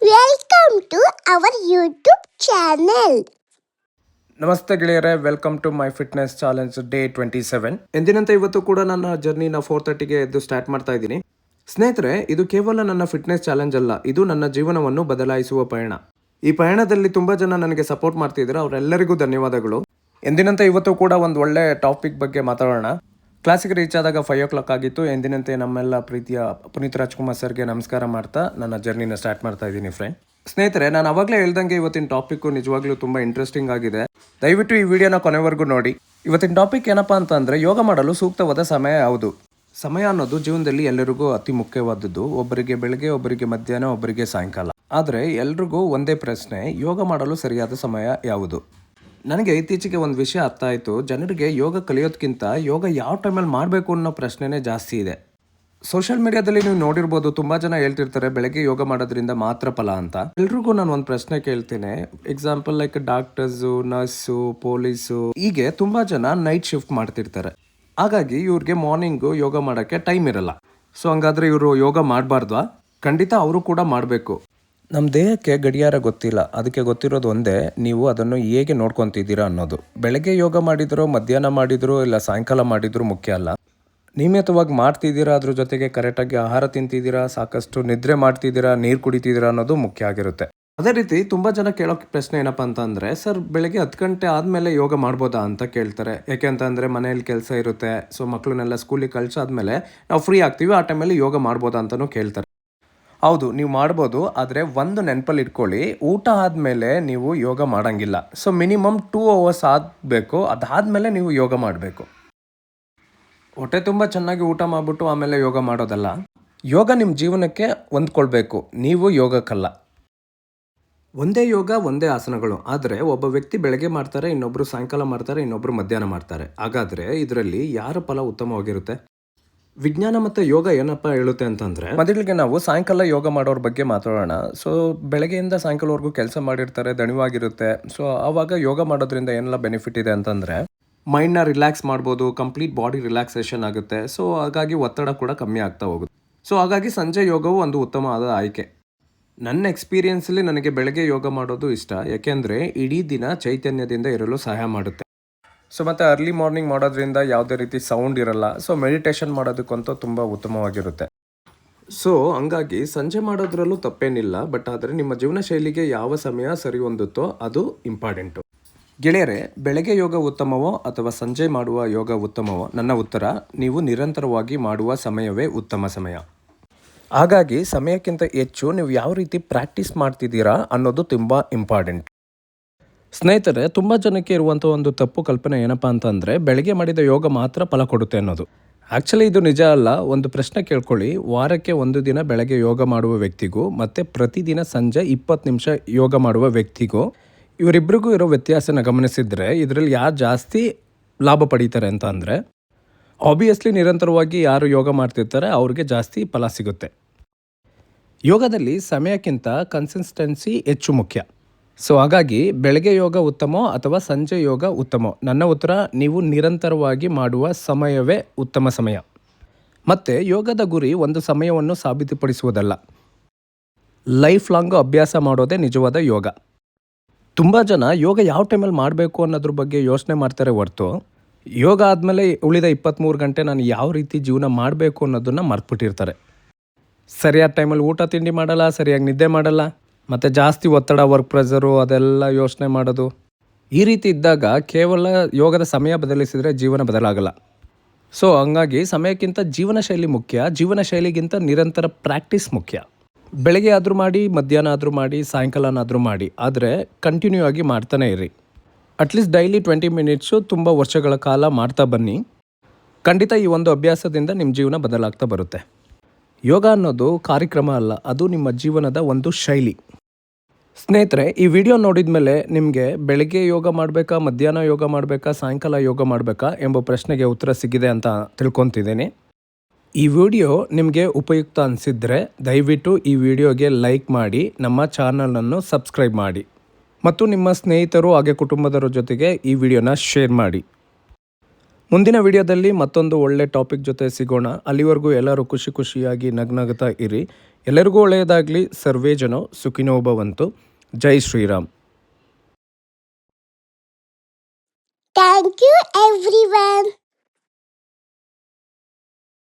Welcome to our YouTube channel. ನಮಸ್ತೆ ಗೆಳೆಯರೆ, welcome to my fitness challenge day 27. ಎಂದಿನಂತೆ ಇವತ್ತು ಕೂಡ ನನ್ನ ಜರ್ನಿನ 4:30ಗೆ ಎದ್ದು ಸ್ಟಾರ್ಟ್ ಮಾಡ್ತಾ ಇದ್ದೀನಿ. ಸ್ನೇಹಿತರೆ, ಇದು ಕೇವಲ ನನ್ನ ಫಿಟ್ನೆಸ್ ಚಾಲೆಂಜ್ ಅಲ್ಲ, ಇದು ನನ್ನ ಜೀವನವನ್ನು ಬದಲಾಯಿಸುವ ಪಯಣ. ಈ ಪಯಣದಲ್ಲಿ ತುಂಬ ಜನ ನನಗೆ ಸಪೋರ್ಟ್ ಮಾಡ್ತಿದ್ದಾರೆ, ಅವರೆಲ್ಲರಿಗೂ ಧನ್ಯವಾದಗಳು. ಎಂದಿನಂತೆ ಇವತ್ತು ಕೂಡ ಒಂದು ಒಳ್ಳೆ ಟಾಪಿಕ್ ಬಗ್ಗೆ ಮಾತಾಡೋಣ. ಕ್ಲಾಸಿಗೆ ರೀಚ್ ಆದಾಗ 5 o'clock ಆಗಿತ್ತು. ಎಂದಿನಂತೆ ನಮ್ಮೆಲ್ಲ ಪ್ರೀತಿಯ ಪುನೀತ್ ರಾಜ್ಕುಮಾರ್ ಸರ್ಗೆ ನಮಸ್ಕಾರ ಮಾಡ್ತಾ ನನ್ನ ಜರ್ನಿನ ಸ್ಟಾರ್ಟ್ ಮಾಡ್ತಾ ಇದ್ದೀನಿ ಫ್ರೆಂಡ್. ಸ್ನೇಹಿತರೆ, ನಾನು ಅವಾಗಲೇ ಹೇಳ್ದಂಗೆ ಇವತ್ತಿನ ಟಾಪಿಕ್ಕು ನಿಜವಾಗ್ಲೂ ತುಂಬ ಇಂಟ್ರೆಸ್ಟಿಂಗ್ ಆಗಿದೆ. ದಯವಿಟ್ಟು ಈ ವಿಡಿಯೋನ ಕೊನೆವರೆಗೂ ನೋಡಿ. ಇವತ್ತಿನ ಟಾಪಿಕ್ ಏನಪ್ಪ ಅಂತಂದರೆ, ಯೋಗ ಮಾಡಲು ಸೂಕ್ತವಾದ ಸಮಯ ಯಾವುದು? ಸಮಯ ಅನ್ನೋದು ಜೀವನದಲ್ಲಿ ಎಲ್ಲರಿಗೂ ಅತಿ ಮುಖ್ಯವಾದದ್ದು. ಒಬ್ಬರಿಗೆ ಬೆಳಗ್ಗೆ, ಒಬ್ಬರಿಗೆ ಮಧ್ಯಾಹ್ನ, ಒಬ್ಬರಿಗೆ ಸಾಯಂಕಾಲ. ಆದರೆ ಎಲ್ರಿಗೂ ಒಂದೇ ಪ್ರಶ್ನೆ, ಯೋಗ ಮಾಡಲು ಸರಿಯಾದ ಸಮಯ ಯಾವುದು? ನನಗೆ ಇತ್ತೀಚೆಗೆ ಒಂದು ವಿಷಯ ಅರ್ಥ ಆಯಿತು. ಜನರಿಗೆ ಯೋಗ ಕಲಿಯೋದಕ್ಕಿಂತ ಯೋಗ ಯಾವ ಟೈಮಲ್ಲಿ ಮಾಡಬೇಕು ಅನ್ನೋ ಪ್ರಶ್ನೆನೇ ಜಾಸ್ತಿ ಇದೆ. ಸೋಷಿಯಲ್ ಮೀಡಿಯಾದಲ್ಲಿ ನೀವು ನೋಡಿರ್ಬೋದು, ತುಂಬ ಜನ ಹೇಳ್ತಿರ್ತಾರೆ ಬೆಳಗ್ಗೆ ಯೋಗ ಮಾಡೋದ್ರಿಂದ ಮಾತ್ರ ಫಲ ಅಂತ. ಎಲ್ರಿಗೂ ನಾನು ಒಂದು ಪ್ರಶ್ನೆ ಕೇಳ್ತೇನೆ. Example like doctors, nurse, police, ಹೀಗೆ ತುಂಬ ಜನ ನೈಟ್ ಶಿಫ್ಟ್ ಮಾಡ್ತಿರ್ತಾರೆ. ಹಾಗಾಗಿ ಇವ್ರಿಗೆ ಮಾರ್ನಿಂಗು ಯೋಗ ಮಾಡೋಕ್ಕೆ ಟೈಮ್ ಇರಲ್ಲ. ಸೊ ಹಂಗಾದ್ರೆ ಇವರು ಯೋಗ ಮಾಡಬಾರ್ದಾ? ಖಂಡಿತ ಅವರು ಕೂಡ ಮಾಡಬೇಕು. ನಮ್ಮ ದೇಹಕ್ಕೆ ಗಡಿಯಾರ ಗೊತ್ತಿಲ್ಲ, ಅದಕ್ಕೆ ಗೊತ್ತಿರೋದು ಒಂದೇ, ನೀವು ಅದನ್ನು ಹೇಗೆ ನೋಡ್ಕೊತಿದ್ದೀರಾ ಅನ್ನೋದು. ಬೆಳಗ್ಗೆ ಯೋಗ ಮಾಡಿದ್ರು, ಮಧ್ಯಾಹ್ನ ಮಾಡಿದ್ರು, ಇಲ್ಲ ಸಾಯಂಕಾಲ ಮಾಡಿದ್ರು ಮುಖ್ಯ ಅಲ್ಲ. ನಿಯಮಿತವಾಗಿ ಮಾಡ್ತಿದ್ದೀರಾ, ಅದ್ರ ಜೊತೆಗೆ ಕರೆಕ್ಟಾಗಿ ಆಹಾರ ತಿಂತಿದ್ದೀರಾ, ಸಾಕಷ್ಟು ನಿದ್ರೆ ಮಾಡ್ತಿದ್ದೀರಾ, ನೀರು ಕುಡಿತಿದ್ದೀರಾ ಅನ್ನೋದು ಮುಖ್ಯ ಆಗಿರುತ್ತೆ. ಅದೇ ರೀತಿ ತುಂಬ ಜನ ಕೇಳೋ ಪ್ರಶ್ನೆ ಏನಪ್ಪ ಅಂತಂದರೆ, ಸರ್ ಬೆಳಗ್ಗೆ 10 ಗಂಟೆ ಆದಮೇಲೆ ಯೋಗ ಮಾಡ್ಬೋದಾ ಅಂತ ಕೇಳ್ತಾರೆ. ಯಾಕೆ ಅಂತಂದರೆ ಮನೇಲಿ ಕೆಲಸ ಇರುತ್ತೆ, ಸೊ ಮಕ್ಕಳನ್ನೆಲ್ಲ ಸ್ಕೂಲಿಗೆ ಕಳಿಸಾದ್ಮೇಲೆ ನಾವು ಫ್ರೀ ಆಗ್ತೀವಿ, ಆ ಟೈಮಲ್ಲಿ ಯೋಗ ಮಾಡ್ಬೋದಾ ಅಂತಲೂ ಕೇಳ್ತಾರೆ. ಹೌದು, ನೀವು ಮಾಡ್ಬೋದು, ಆದರೆ ಒಂದು ನೆನಪಲ್ಲಿ ಇಟ್ಕೊಳ್ಳಿ, ಊಟ ಆದಮೇಲೆ ನೀವು ಯೋಗ ಮಾಡೋಂಗಿಲ್ಲ. ಸೊ ಮಿನಿಮಮ್ 2 hours ಆಗಬೇಕು, ಅದಾದಮೇಲೆ ನೀವು ಯೋಗ ಮಾಡಬೇಕು. ಹೊಟ್ಟೆ ತುಂಬ ಚೆನ್ನಾಗಿ ಊಟ ಮಾಡಿಬಿಟ್ಟು ಆಮೇಲೆ ಯೋಗ ಮಾಡೋದಲ್ಲ. ಯೋಗ ನಿಮ್ಮ ಜೀವನಕ್ಕೆ ಹೊಂದ್ಕೊಳ್ಬೇಕು, ನೀವು ಯೋಗಕ್ಕಲ್ಲ. ಒಂದೇ ಯೋಗ, ಒಂದೇ ಆಸನಗಳು. ಆದರೆ ಒಬ್ಬ ವ್ಯಕ್ತಿ ಬೆಳಗ್ಗೆ ಮಾಡ್ತಾರೆ, ಇನ್ನೊಬ್ಬರು ಸಾಯಂಕಾಲ ಮಾಡ್ತಾರೆ, ಇನ್ನೊಬ್ಬರು ಮಧ್ಯಾಹ್ನ ಮಾಡ್ತಾರೆ. ಹಾಗಾದರೆ ಇದರಲ್ಲಿ ಯಾರ ಫಲ ಉತ್ತಮವಾಗಿರುತ್ತೆ? ವಿಜ್ಞಾನ ಮತ್ತು ಯೋಗ ಏನಪ್ಪ ಹೇಳುತ್ತೆ ಅಂತಂದರೆ, ಮೊದಲಿಗೆ ನಾವು ಸಾಯಂಕಾಲ ಯೋಗ ಮಾಡೋರ ಬಗ್ಗೆ ಮಾತಾಡೋಣ. ಸೊ ಬೆಳಗ್ಗೆಯಿಂದ ಸಾಯಂಕಾಲವರೆಗೂ ಕೆಲಸ ಮಾಡಿರ್ತಾರೆ, ದಣಿವಾಗಿರುತ್ತೆ. ಸೊ ಆವಾಗ ಯೋಗ ಮಾಡೋದ್ರಿಂದ ಏನೆಲ್ಲ ಬೆನಿಫಿಟ್ ಇದೆ ಅಂತಂದರೆ, ಮೈಂಡ್ನ ರಿಲ್ಯಾಕ್ಸ್ ಮಾಡ್ಬೋದು, ಕಂಪ್ಲೀಟ್ ಬಾಡಿ ರಿಲ್ಯಾಕ್ಸೇಷನ್ ಆಗುತ್ತೆ. ಸೊ ಹಾಗಾಗಿ ಒತ್ತಡ ಕೂಡ ಕಮ್ಮಿ ಆಗ್ತಾ ಹೋಗುತ್ತೆ. ಸೊ ಹಾಗಾಗಿ ಸಂಜೆ ಯೋಗವು ಒಂದು ಉತ್ತಮವಾದ ಆಯ್ಕೆ. ನನ್ನ ಎಕ್ಸ್ಪೀರಿಯೆನ್ಸಲ್ಲಿ ನನಗೆ ಬೆಳಗ್ಗೆ ಯೋಗ ಮಾಡೋದು ಇಷ್ಟ, ಯಾಕೆಂದರೆ ಇಡೀ ದಿನ ಚೈತನ್ಯದಿಂದ ಇರಲು ಸಹಾಯ ಮಾಡುತ್ತೆ. ಸೊ ಮತ್ತು ಅರ್ಲಿ ಮಾರ್ನಿಂಗ್ ಮಾಡೋದ್ರಿಂದ ಯಾವುದೇ ರೀತಿ ಸೌಂಡ್ ಇರಲ್ಲ. ಸೊ ಮೆಡಿಟೇಷನ್ ಮಾಡೋದಕ್ಕಂತೂ ತುಂಬ ಉತ್ತಮವಾಗಿರುತ್ತೆ. ಸೊ ಹಂಗಾಗಿ ಸಂಜೆ ಮಾಡೋದ್ರಲ್ಲೂ ತಪ್ಪೇನಿಲ್ಲ, ಬಟ್ ಆದರೆ ನಿಮ್ಮ ಜೀವನ ಶೈಲಿಗೆ ಯಾವ ಸಮಯ ಸರಿ ಹೊಂದುತ್ತೋ ಅದು ಇಂಪಾರ್ಟೆಂಟು. ಗೆಳೆಯರೆ, ಬೆಳಗ್ಗೆ ಯೋಗ ಉತ್ತಮವೋ ಅಥವಾ ಸಂಜೆ ಮಾಡುವ ಯೋಗ ಉತ್ತಮವೋ? ನನ್ನ ಉತ್ತರ, ನೀವು ನಿರಂತರವಾಗಿ ಮಾಡುವ ಸಮಯವೇ ಉತ್ತಮ ಸಮಯ. ಹಾಗಾಗಿ ಸಮಯಕ್ಕಿಂತ ಹೆಚ್ಚು ನೀವು ಯಾವ ರೀತಿ ಪ್ರಾಕ್ಟೀಸ್ ಮಾಡ್ತಿದ್ದೀರಾ ಅನ್ನೋದು ತುಂಬ ಇಂಪಾರ್ಟೆಂಟ್. ಸ್ನೇಹಿತರೆ, ತುಂಬ ಜನಕ್ಕೆ ಇರುವಂಥ ಒಂದು ತಪ್ಪು ಕಲ್ಪನೆ ಏನಪ್ಪ ಅಂತಂದರೆ, ಬೆಳಗ್ಗೆ ಮಾಡಿದ ಯೋಗ ಮಾತ್ರ ಫಲ ಕೊಡುತ್ತೆ ಅನ್ನೋದು. ಆ್ಯಕ್ಚುಲಿ ಇದು ನಿಜ ಅಲ್ಲ. ಒಂದು ಪ್ರಶ್ನೆ ಕೇಳ್ಕೊಳ್ಳಿ, ವಾರಕ್ಕೆ 1 ದಿನ ಬೆಳಗ್ಗೆ ಯೋಗ ಮಾಡುವ ವ್ಯಕ್ತಿಗೂ ಮತ್ತು ಪ್ರತಿದಿನ ಸಂಜೆ 20 ನಿಮಿಷ ಯೋಗ ಮಾಡುವ ವ್ಯಕ್ತಿಗೂ, ಇವರಿಬ್ಬರಿಗೂ ಇರೋ ವ್ಯತ್ಯಾಸನ ಗಮನಿಸಿದರೆ ಇದರಲ್ಲಿ ಯಾರು ಜಾಸ್ತಿ ಲಾಭ ಪಡೀತಾರೆ ಅಂತ ಅಂದರೆ, ಆಬ್ವಿಯಸ್ಲಿ ನಿರಂತರವಾಗಿ ಯಾರು ಯೋಗ ಮಾಡ್ತಿರ್ತಾರೆ ಅವ್ರಿಗೆ ಜಾಸ್ತಿ ಫಲ ಸಿಗುತ್ತೆ. ಯೋಗದಲ್ಲಿ ಸಮಯಕ್ಕಿಂತ ಕನ್ಸಿಸ್ಟೆನ್ಸಿ ಹೆಚ್ಚು ಮುಖ್ಯ. ಸೊ ಹಾಗಾಗಿ ಬೆಳಗ್ಗೆ ಯೋಗ ಉತ್ತಮೋ ಅಥವಾ ಸಂಜೆ ಯೋಗ ಉತ್ತಮೋ? ನನ್ನ ಉತ್ತರ, ನೀವು ನಿರಂತರವಾಗಿ ಮಾಡುವ ಸಮಯವೇ ಉತ್ತಮ ಸಮಯ. ಮತ್ತು ಯೋಗದ ಗುರಿ ಒಂದು ಸಮಯವನ್ನು ಸಾಬೀತುಪಡಿಸುವುದಲ್ಲ, ಲೈಫ್ ಲಾಂಗ್ ಅಭ್ಯಾಸ ಮಾಡೋದೇ ನಿಜವಾದ ಯೋಗ. ತುಂಬ ಜನ ಯೋಗ ಯಾವ ಟೈಮಲ್ಲಿ ಮಾಡಬೇಕು ಅನ್ನೋದ್ರ ಬಗ್ಗೆ ಯೋಚನೆ ಮಾಡ್ತಾರೆ ಹೊರತು, ಯೋಗ ಆದಮೇಲೆ ಉಳಿದ 23 ಗಂಟೆ ನಾನು ಯಾವ ರೀತಿ ಜೀವನ ಮಾಡಬೇಕು ಅನ್ನೋದನ್ನು ಮರ್ತ್ಬಿಟ್ಟಿರ್ತಾರೆ. ಸರಿಯಾದ ಟೈಮಲ್ಲಿ ಊಟ ತಿಂಡಿ ಮಾಡಲ್ಲ, ಸರಿಯಾಗಿ ನಿದ್ದೆ ಮಾಡಲ್ಲ, ಮತ್ತು ಜಾಸ್ತಿ ಒತ್ತಡ, ವರ್ಕ್ ಪ್ರೆಷರು, ಅದೆಲ್ಲ ಯೋಚನೆ ಮಾಡೋದು. ಈ ರೀತಿ ಇದ್ದಾಗ ಕೇವಲ ಯೋಗದ ಸಮಯ ಬದಲಿಸಿದರೆ ಜೀವನ ಬದಲಾಗಲ್ಲ. ಸೊ ಹಂಗಾಗಿ ಸಮಯಕ್ಕಿಂತ ಜೀವನ ಶೈಲಿ ಮುಖ್ಯ, ಜೀವನ ಶೈಲಿಗಿಂತ ನಿರಂತರ ಪ್ರಾಕ್ಟೀಸ್ ಮುಖ್ಯ. ಬೆಳಗ್ಗೆ ಆದರೂ ಮಾಡಿ, ಮಧ್ಯಾಹ್ನ ಆದರೂ ಮಾಡಿ, ಸಾಯಂಕಾಲನಾದರೂ ಮಾಡಿ, ಆದರೆ ಕಂಟಿನ್ಯೂ ಆಗಿ ಮಾಡ್ತಾನೆ ಇರಿ. ಅಟ್ಲೀಸ್ಟ್ ಡೈಲಿ 20 ಮಿನಿಟ್ಸು ತುಂಬ ವರ್ಷಗಳ ಕಾಲ ಮಾಡ್ತಾ ಬನ್ನಿ. ಖಂಡಿತ ಈ ಒಂದು ಅಭ್ಯಾಸದಿಂದ ನಿಮ್ಮ ಜೀವನ ಬದಲಾಗ್ತಾ ಬರುತ್ತೆ. ಯೋಗ ಅನ್ನೋದು ಕಾರ್ಯಕ್ರಮ ಅಲ್ಲ, ಅದು ನಿಮ್ಮ ಜೀವನದ ಒಂದು ಶೈಲಿ. ಸ್ನೇಹಿತರೆ, ಈ ವಿಡಿಯೋ ನೋಡಿದ ಮೇಲೆ ನಿಮಗೆ ಬೆಳಗ್ಗೆ ಯೋಗ ಮಾಡಬೇಕಾ, ಮಧ್ಯಾಹ್ನ ಯೋಗ ಮಾಡಬೇಕಾ, ಸಾಯಂಕಾಲ ಯೋಗ ಮಾಡಬೇಕಾ ಎಂಬ ಪ್ರಶ್ನೆಗೆ ಉತ್ತರ ಸಿಗಿದೆ ಅಂತ ತಿಳ್ಕೊತಿದ್ದೀನಿ. ಈ ವಿಡಿಯೋ ನಿಮಗೆ ಉಪಯುಕ್ತ ಅನಿಸಿದರೆ ದಯವಿಟ್ಟು ಈ ವಿಡಿಯೋಗೆ ಲೈಕ್ ಮಾಡಿ, ನಮ್ಮ ಚಾನಲನ್ನು ಸಬ್ಸ್ಕ್ರೈಬ್ ಮಾಡಿ ಮತ್ತು ನಿಮ್ಮ ಸ್ನೇಹಿತರು ಹಾಗೆ ಕುಟುಂಬದವರ ಜೊತೆಗೆ ಈ ವಿಡಿಯೋನ ಶೇರ್ ಮಾಡಿ. ಮುಂದಿನ ವಿಡಿಯೋದಲ್ಲಿ ಮತ್ತೊಂದು ಒಳ್ಳೆ ಟಾಪಿಕ್ ಜೊತೆ ಸಿಗೋಣ. ಅಲ್ಲಿವರೆಗೂ ಎಲ್ಲರೂ ಖುಷಿಯಾಗಿ ನಗ್ನಗ್ತಾ ಇರಿ. ಎಲ್ಲರಿಗೂ ಒಳ್ಳೆಯದಾಗಲಿ. ಸರ್ವೇ ಜನ ಸುಖಿನೋ ಭವಂತು. ಜೈ ಶ್ರೀರಾಮ್. Thank you, everyone.